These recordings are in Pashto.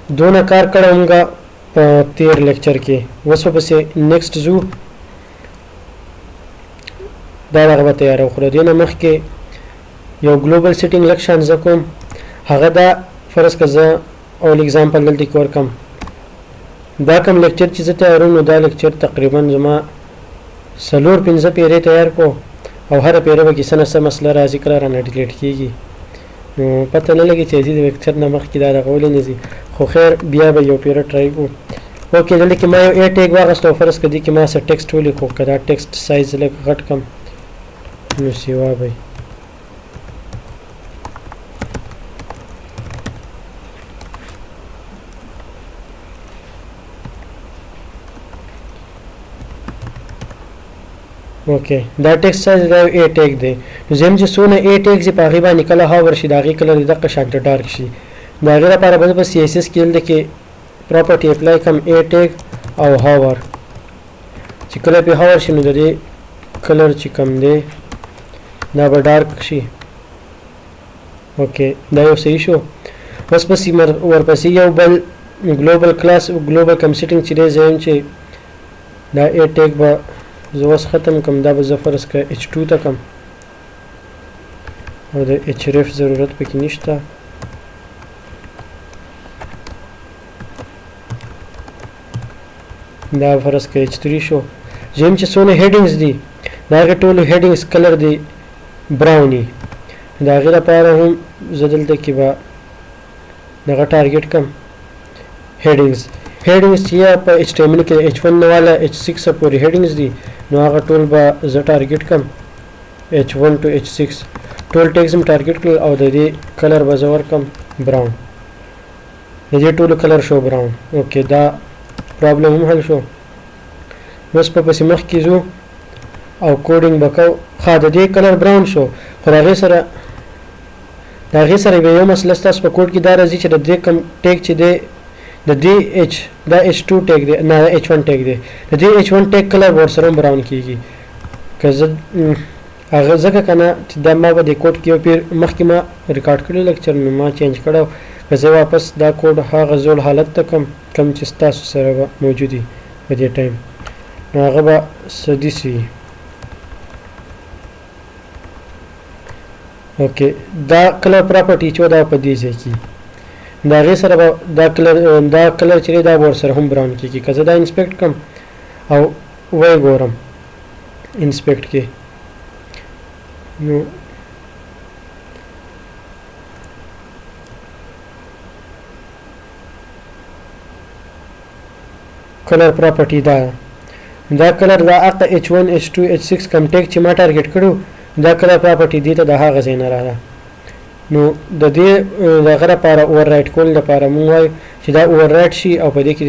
دونه کار کړمږه په تیر لیکچر کې. اوس پسې نیکسټ زو دا دغه به تیاره خو د دې نه مخکې یو ګلوبل سیټینګ لږ شان زه کوم. هغه دا فرض که زه اول اگزامپل دلته کې ورکم دا کوم لیکچر چې زه تیاروم نو دا لیکچر تقریبا زما 4-5 پیرې تیار کو او هره پیره به کې څه نه څه مسله راځي کله رانه ډیلیټ کېږي نو پته نه لګي چې د لیکچر نه مخکې دا دغه ولې نه ځي خو خیر بیا به یو پیره ټرای کوو. اوکې دلته کې ما یو اے ټیګ واخیسته او فرض که دې کې ما څه ټکسټ ولیکو که دا ټکسټ سایز لږ غټ کړم نو سیوا به اوکې دا ټیکسټ سایز دا اے ټیګ دی نو زم چې څونه اے ټیګ چې په هغې باندې کله هاور شي د هغې کلر دقه شانته ډارک شي د هغې لپاره به زه په سی ایس ایس کې دلته کې پراپرټي اپلای کړم اے ټیګ او هاور چې کله پې هاور شي نو د دې کلر چې کوم دی دا به ډارک شي. اوکې دا یو صحیح شو. اوس پسې ورپسې یو بل ګلوبل کلاس ګلوبل کمپیوټینګ چې دی زه یم چې دا اے ټیګ به زه اوس ختم کړم دا به زه فرض که H2 ته کړم او د href ضرورت پکې نشته. دا فرض که H3 شو. زم چې څونه هیډینګز دي د هغې ټولو هیډینګز کلر دی براوني د هغې لپاره هم زه دلته کې به دغه ټارګېټ کړم هیډینګز چې یا په HTML کې H1 نه والا H6 پورې هیډینګز دي نو هغه ټول به زه ټارګېټ کړم H1 to H6 ټول ټیګز هم ټارګېټ کړل او د دې کلر به زه ورکړم براون د دې ټولو کلر شو براون. اوکې دا پرابلم هم حل شو. اوس په پسې مخکې ځو او کوډینګ به کوو. ښه د دې کلر براون شو خو د هغې سره به یو مسله ستاسو په کوډ کې دا راځي چې د دې کوم ټیګ چې دی د دې دا H2 ټیګ دی نه دا H1 ټیګ دی د دې H1 ټیګ کلر به ورسره هم براون کېږي که زه هغه ځکه که نه چې دا ما به د کوډ کې یو پیر مخکې ما ریکارډ کړی لیکچر نو ما چینج کړی که زه واپس دا کوډ هغه زوړ حالت ته کم چې ستاسو سره به موجود وي په دې ټایم نو هغه به څه داسې وي. اوکې دا کلر پراپرټي چې دا په دې ځای کې د هغې سره به دا کلر چې دی دا به ورسره هم براون کېږي. که زه دا انسپیکټ کړم او ویې ګورم انسپیکټ کې نو کلر پراپرټي دا کلر دا هغه H1 H2 H6 کم ټیګ چې ما ټارګېټ کړو دا کلر پراپرټي دې ته د هغه ځای نه راغله نو د دې دغه لپاره اوور رایټ کولو لپاره مونږ وایو چې دا اوور رایټ شي او په دې کې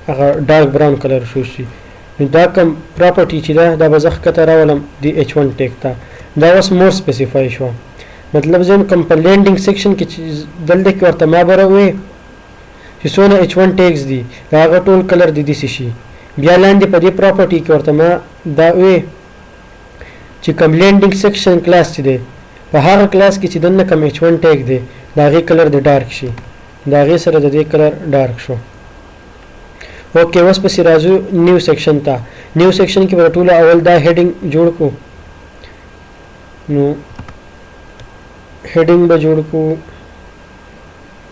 هغه ډارک براون کلر شو شي نو دا کوم پراپرټي چې دا به زه ښکته راولم د H1 ټیګ ته دا اوس مور سپیسیفای شو مطلب زه کوم په لینډینګ سیکشن کې چې دلته کې ورته ما به راووایي چې څونه H1 ټیګز دي د هغه ټول کلر د داسې شي بیا لاندې په دې پراپرټي کې ورته ما دا ووایي چې کوم لینډینګ سیکشن کلاس چې دی په هغه کلاس کې چې دننه کوم H1 ټیګ دی د هغې کلر د ډارک شي د هغې سره د دې کلر ډارک شو. اوکې اوس پسې راځو نیو سیکشن ته. نیو سیکشن کې به ټوله اول دا هیډینګ جوړ کړو نو هیډینګ به جوړ کړو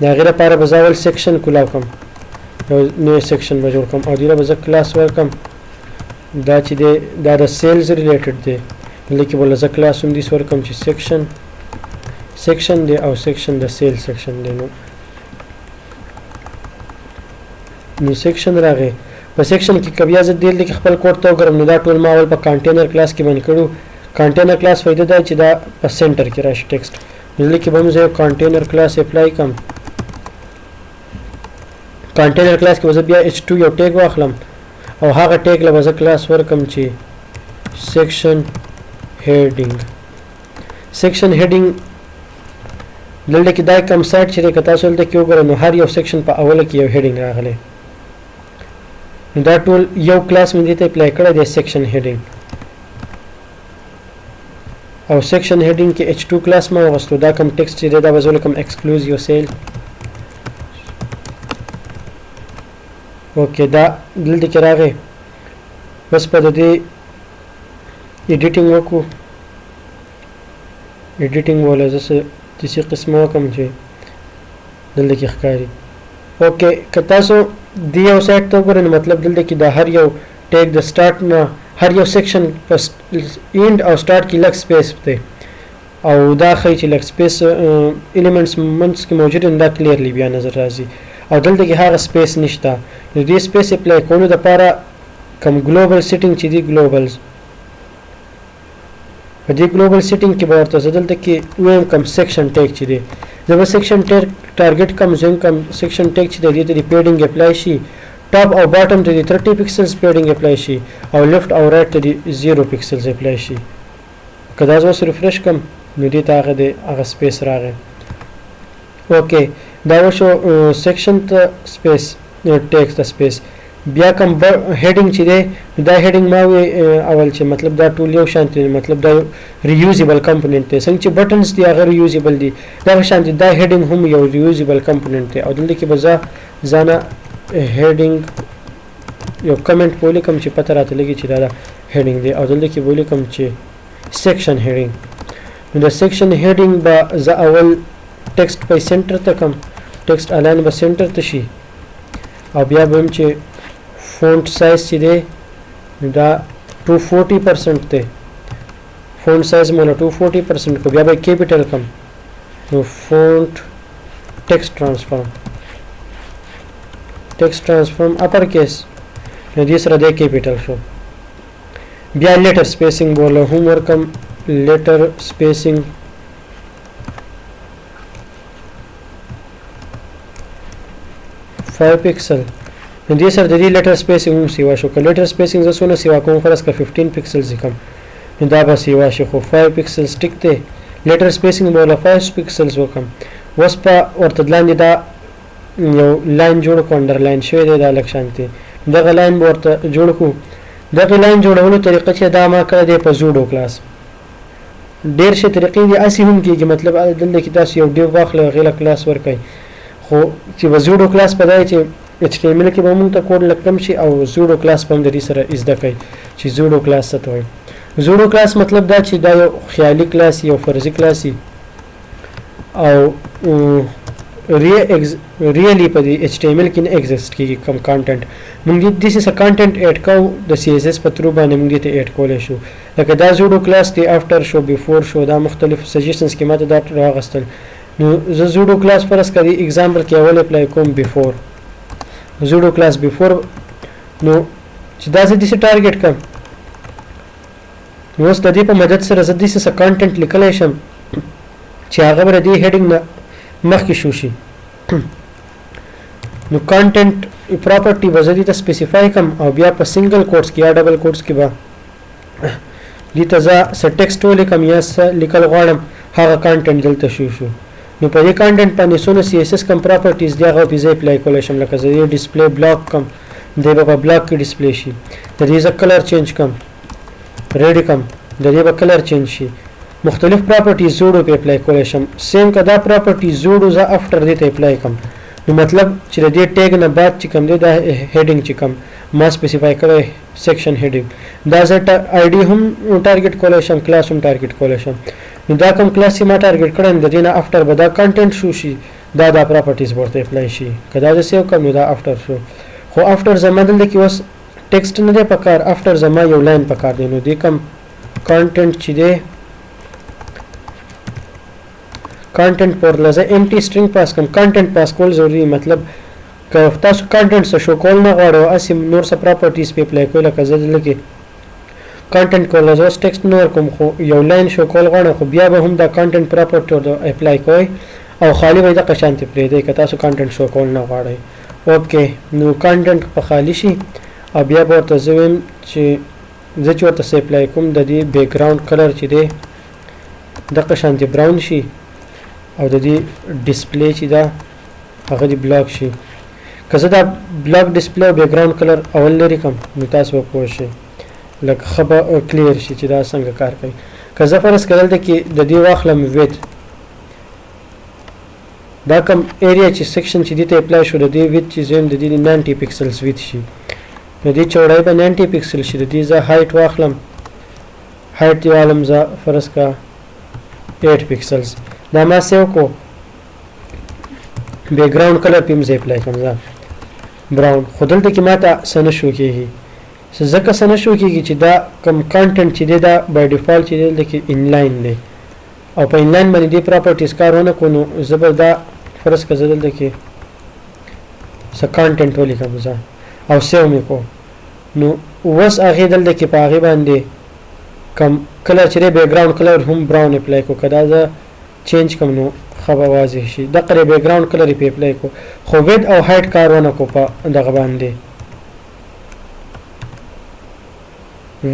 د هغې لپاره به زه اول سیکشن کولاو کړم یو نوی سیکشن به جوړ کړم او دې له به زه کلاس ورکړم دا چې دی دا د سیلز ریلیټډ دی دلته کې به له زه کلاس هم داسې ورکړم چې سیکشن دی او سیکشن د سیل سیکشن دی نو سیکشن راغی په سیکشن کې که بیا زه دلته کې خپل کوډ ته وګورم نو دا ټول ما اول په کانټینر کلاس کې باندې کړو. کانټینر کلاس فایده دا چې دا په سنټر کې راشي ټیکسټ دلته کې به هم زه یو کانټینر کلاس اپلای کړم. کانټینر کلاس کې به زه بیا H2 یو ټیګ واخلم او هغه ټیګ له به زه کلاس ورکړم چې سیکشن هیډینګ دلته کې دا کوم سایټ چې دی که تاسو دلته کې وګورئ نو هر یو سیکشن په اوله کې یو هیډینګ راغلی نو دا ټول یو کلاس مې دې ته اپلای کړی دی سیکشن هیډینګ او سیکشن هیډینګ کې H2 کلاس ما وغوښتو دا کوم ټیکسټ چې دی دا به زه ولیکم ایکسکلوزیو سیل اوکې دا دلته کې راغی بس په دې ایډیټینګ وکړو ایډیټینګ ولا زه داسې قسمه وکړم چې دلته کې ښکاري اوکې که تاسو دې یو سایټ ته وګورئ نو مطلب دلته کې دا هر یو ټیک د سټارټ نه هر یو سیکشن په اینډ او سټارټ کې لږ سپیس دی او دا ښایي چې لږ سپیس ایلیمنټس منځ کې موجود دي دا کلیرلی بیا نظر راځي او دلته کې هغه سپیس نشته نو دې سپیس اپلای کولو دپاره کوم ګلوبل سیټینګ چې دي ګلوبلز په دې ګلوبل سیټینګ کې به ورته زه دلته کې ووایم کوم سیکشن ټیک چې دی زه به سیکشن ټارګټ کوم زه کوم سیکشن ټیک چې دی دې ته د پیډینګ اپلای شي ټاپ او باټم ته د 30 پکسلز پیډینګ اپلای شي او لیفټ او رائټ ته د 0 پکسلز اپلای شي که دا زه اوس ریفریش کړم نو دې ته هغه سپیس راغی اوکې دا وشو سیکشن ته سپیس ټیکس ته سپیس بیا کوم هیډینګ چې دی دا هیډینګ ما وی اول چې مطلب دا ټول یو شان دي مطلب دا ریوزیبل کمپوننت دی څنګه چې بټنز دي هغه ریوزیبل دي دا شان دي دا هیډینګ هم یو ریوزیبل کمپوننت دی او دلته کې به ځانه هیډینګ یو کمنټ بولی کوم چې پته راته لګي چې دا هیډینګ دی او دلته کې بولی کوم چې سیکشن هیډینګ نو د سیکشن هیډینګ به زه اول ټیکسټ په سنټر ته کوم ټیکسټ الاین به سنټر ته شي او بیا به هم چې فونټ سایز چې دی دا 240% دی فونټ سایز مولا 240% کو بیا به کیپیټل کم نو فونټ ټیکسټ ټرانسفارم اپر کیس نو دې سره دی کیپیټل شو بیا لیټر سپیسینګ بوله هم ورکم لیټر سپیسینګ فایو پکسل نو دې سره د دې لیټر سپیسینګ هم سیوا شو که لیټر سپیسینګ زه څونه سیوا کوم فرض که 15 پکسلز یې کم نو دا به سیوا شي خو 5 پکسلز ټیک دی لیټر سپیسینګ به وله 5 پکسلز وکم اوس په ورته لاندې دا یو لاین جوړ کړو انډرلاین شوی دی دا لږ شانتې دغه لاین به ورته جوړ کړو دغه لاین جوړولو طریقه چې دا ما کړی دی په زوډو کلاس ډېر ښه طریقې دي هسې هم کېږي مطلب دلته کې تاسو یو ډیو واخلئ هغې له کلاس ورکوئ خو چې به زوډو کلاس په دا چې HTML کې به مونږ ته کوډ لږ کم شي او زوډو کلاس به هم د دې سره زده کوئ چې زوډو کلاس څه ته وایي زوډو کلاس مطلب دا چې دا یو خیالي کلاس یو فرضي کلاس او ریئلی په دې HTML کې نه ایگزیسټ کېږي کوم کانټنټ مونږ داسې څه کانټنټ ایډ کوو د CSS په تھرو باندې مونږ دې ته ایډ کولی شو لکه دا زوډو کلاس دی آفټر شو بیفور شو دا مختلف سجیشنز کې ماته دا راغستل نو زه زوډو کلاس فرض کړي اگزامپل کې اول اپلای کوم بیفور زوډو کلاس بیفور نو چې دا زه داسې ټارګټ کړم نو اوس د دې په مدد سره زه داسې څه کانټنټ لیکلی شم چې هغه به د دې هیډینګ نه مخکې شو شي نو کانټنټ پراپرټي به زه دې ته سپیسیفای کړم او بیا په سنګل کوټس کې یا ډبل کوټس کې به دې ته زه څه ټیکسټ ولیکم یا څه لیکل غواړم هغه کانټنټ دلته شو نو په دې کانټنټ باندې څونه CSS کوم پراپرټیز دي هغه پې زه اپلای کولی شم لکه زه دې ډسپلی بلاک کم دی به په بلاک کې ډسپلی شي د دې زه کلر چینج کم ریډ کم د دې به کلر چینج شي مختلف پراپرټیز زوډو پې اپلای کولی شم سیم که دا پراپرټیز زوډو زه افټر دې ته اپلای کم نو مطلب چې د دې ټیګ نه بعد چې کوم دی دا هیډینګ چې کوم ما سپیسیفای کړی سیکشن هیډینګ دا زه آی ډي هم ټارګټ کولی شم کلاس هم ټارګټ کولی شم نو دا کوم کلاس چې ما ټارګټ کړی د دې نه افټر به دا کانټنټ شو شي دا پراپرټیز ورته اپلای شي که دا زه سیو کړم نو دا افټر شو خو افټر زما دلته کې اوس ټیکسټ نه دی پکار افټر زما یو لاین پکار دی نو دې کوم کانټنټ چې دی کانټنټ پر لزه امټي سټرینګ پاس کوم کانټنټ پاس کول ضروري مطلب که تاسو کانټنټ څه شو کول نه غواړئ اسې نور څه پراپرټیز پې اپلای کوئ لکه زه دلته کې کانټنټ کول زه اوس ټیکسټ نه ورکوم خو یو لاین شو کول غواړم خو بیا به هم دا کانټنټ پراپرټي اپلای کوئ او خالي به یې دغه شانتې پرېږدئ که تاسو کانټنټ شو کول نه غواړئ اوکې نو کانټنټ په خالي شي او بیا به ورته زه وایم چې زه چې ورته څه اپلای کوم د دې بیکګراوند کلر چې دی دغه شانتې براون شي او د دې ډسپلی چې دا هغه دې بلاک شي که زه دا بلاک ډسپلی او بیکګراوند کلر اول لرې کړم نو تاسو به پوه شئ لکه ښه به کلیر شي چې دا څنګه کار کوي که زه فرض کړه دلته کې د دې واخلم ویت دا کم ایریا چې سیکشن چې دې ته اپلای شو د دې ویت چې زم د دې 90 پکسلز ویت شي د دې چوړای به 90 پکسل شي د دې زه هایټ واخلم هایټ دی عالم زه فرض کا 8 پکسلز دا ما سیو کو بیک گراوند کلر پم زه اپلای کوم زه براون خودلته کې ماته سن شو کیږي ځکه سن شو کیږي چې دا کم کانټنټ چې دی دا بای ډیفالت چې دی د انلاین دی او په انلاین باندې دی پراپرټیز کارونه کو نو زبر دا فرض کا زدل د کې س کانټنټ ولیکم زه او سیو مې کو نو وس هغه دل د کې په هغه باندې کم کلر چې بیک گراوند کلر هم براون اپلای کو کدا زه چینج کوم نو خبر واضح شي د قری بیک گراوند کلر په اپلای کو خو وید او هایټ کارونه کو په دغه باندې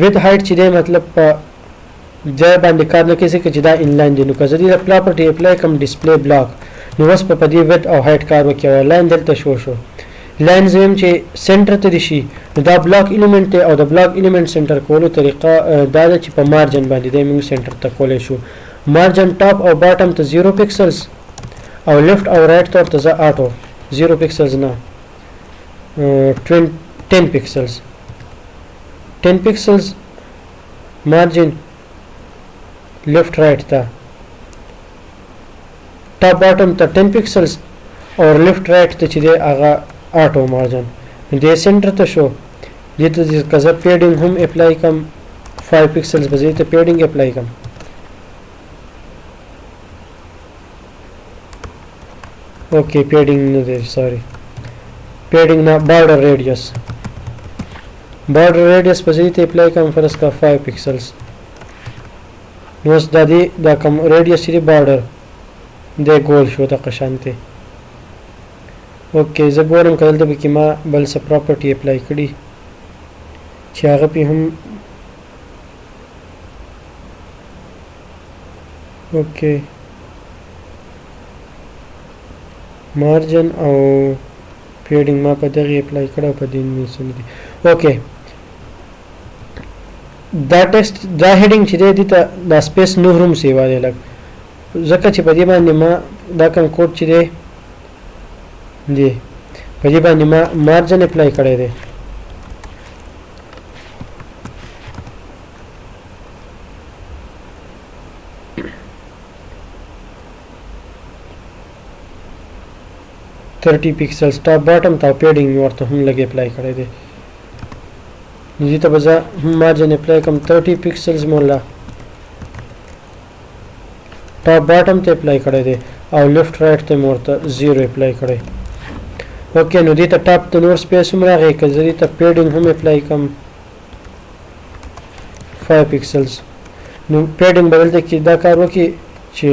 وید هایټ چې دی مطلب په ځای باندې کار نه کوي چې دا انلاین دی نو که زه دې پراپرټي اپلای کوم ډسپلی بلاک نو اوس په دې وید او هایټ کار وکړو لاین دلته شو لاین زم چې سنټر ته دي شي دا بلاک الیمنت او د بلاک الیمنت سنټر کولو طریقه دا چې په مارجن باندې د موږ سنټر ته کولای شو مارجن ټاپ او باټم ته 0 پکسلز او لیفت او رائټ ته زه اټو 0 پکسلز نه 10 پکسلز 10 پکسلز مارجن لیفت رائٹ ته ټاپ باټم ته 10 پکسلز او لیفت رائٹ ته چې دی هغه اټو مارجن دې سنټر ته شو دې ته کزه پیډینګ هم اپلای کوم 5 پکسلز به دې ته پیډینګ اپلای کوم اوکې پیډینګ نه دی سوري پیډینګ نه بارډر ریډیوس په دې ته اپلای کوم فرض کا 5 پکسلز نو اوس د دې دا کوم ریډیوس دی بارډر د ګول شو د قشانته اوکې زه ګورم کله د کې ما بل څه پراپرټي اپلای کړي چې هغه په هم اوکې مارجن او پیډینګ ما په دغه اپلای کړو په دې نشم دي اوکې دا ټیکسټ دا هډینګ چې دی ته دا سپیس نو روم سیوا دی لګ ځکه چې په دې باندې ما دا کوم کوډ چې دی په دې باندې ما مارجن اپلای کړی دی thirty pixels top bottom था पेडिंग ورته هم لګي اپلای کړی دی دې ته بزا مارجن اپلای کوم 30 پکسلز مولا ټاپ باټم ته اپلای کړی دی او لیفت رائټ ته ورته 0 اپلای کړی اوکې نو دې ته ټاپ ته نور سپیس هم راغی که زه دې ته پیډینګ هم اپلای کوم 5 پکسلز نو پیډینګ بدلته کې دا کار وکړي چې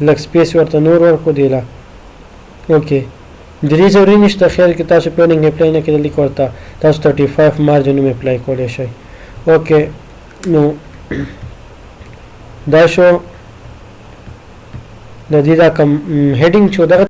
لږ سپیس ورته نور ورکو دیلا اوکې درې ضروري نشته خیر کې تاسو پیډینګ اپلای نه کړئ لیک ورته تاسو 35 مارجن هم اپلای کولای شئ اوکې نو دا شو د دې دا کوم هډینګ چې دغه